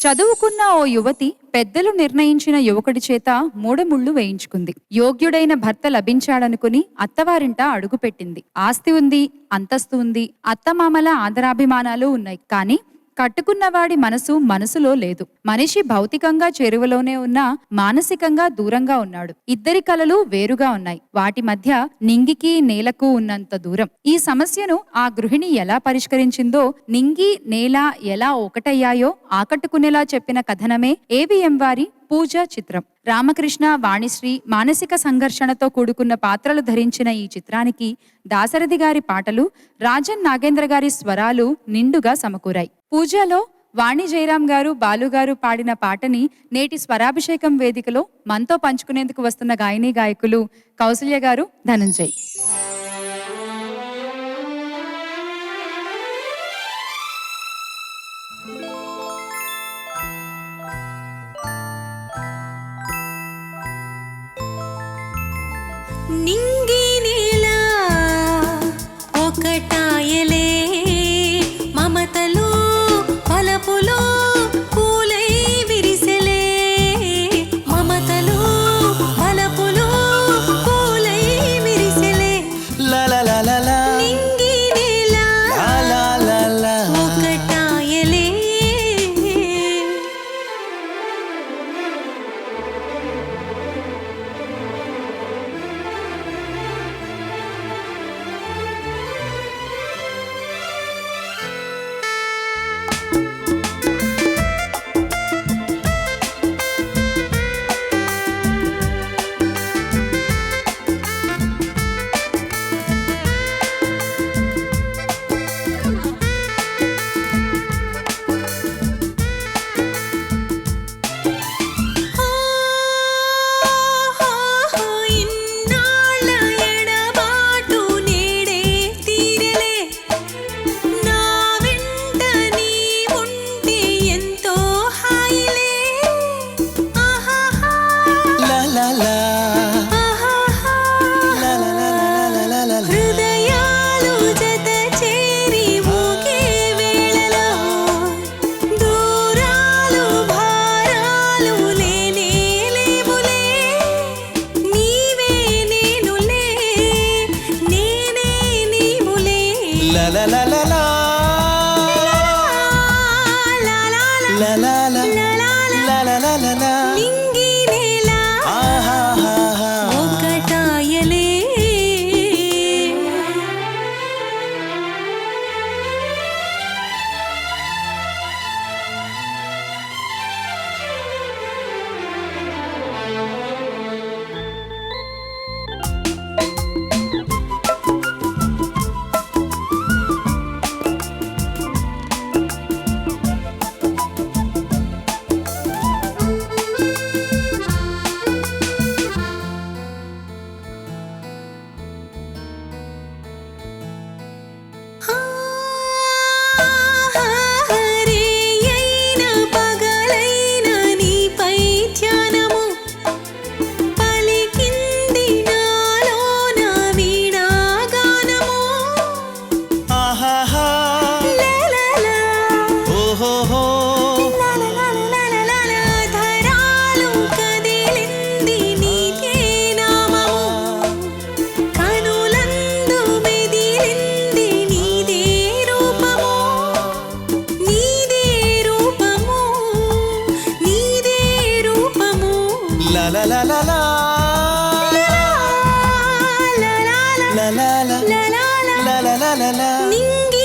చదువుకున్న ఓ యువతి పెద్దలు నిర్ణయించిన యువకుడి చేత మూడముళ్ళు వేయించుకుంది. యోగ్యుడైన భర్త లభించాడనుకుని అత్తవారింట అడుగుపెట్టింది. ఆస్తి ఉంది, అంతస్తు ఉంది, అత్తమామల ఆదరాభిమానాలు ఉన్నాయి. కానీ కట్టుకున్నవాడి మనసులో లేదు. మనిషి భౌతికంగా చెరువులోనే ఉన్నా మానసికంగా దూరంగా ఉన్నాడు. ఇద్దరి కలలు వేరుగా ఉన్నాయి. వాటి మధ్య నింగికి నేలకు ఉన్నంత దూరం. ఈ సమస్యను ఆ గృహిణి ఎలా పరిష్కరించిందో, నింగి నేల ఎలా ఒకటయ్యాయో ఆకట్టుకునేలా చెప్పిన కథనమే ఏవిఎం వారి పూజ చిత్రం. రామకృష్ణ, వాణిశ్రీ మానసిక సంఘర్షణతో కూడుకున్న పాత్రలు ధరించిన ఈ చిత్రానికి దాశరథి గారి పాటలు, రాజన్ నాగేంద్ర గారి స్వరాలు నిండుగా సమకూరాయి. పూజలో వాణి జయరాం గారు, బాలుగారు పాడిన పాటని నేటి స్వరాభిషేకం వేదికలో మనతో పంచుకునేందుకు వస్తున్న గాయని గాయకులు కౌసల్య గారు, ధనంజయ్. నింగి నేల ఒకటాయలే, మమతలు పలపులు పూలై విరిసెలే, మమతలు పలపులు పూలై విరిసెలే. నింగి నేల ఒకటాయలే. నింగి నేల ఒకటాయలే. నింగి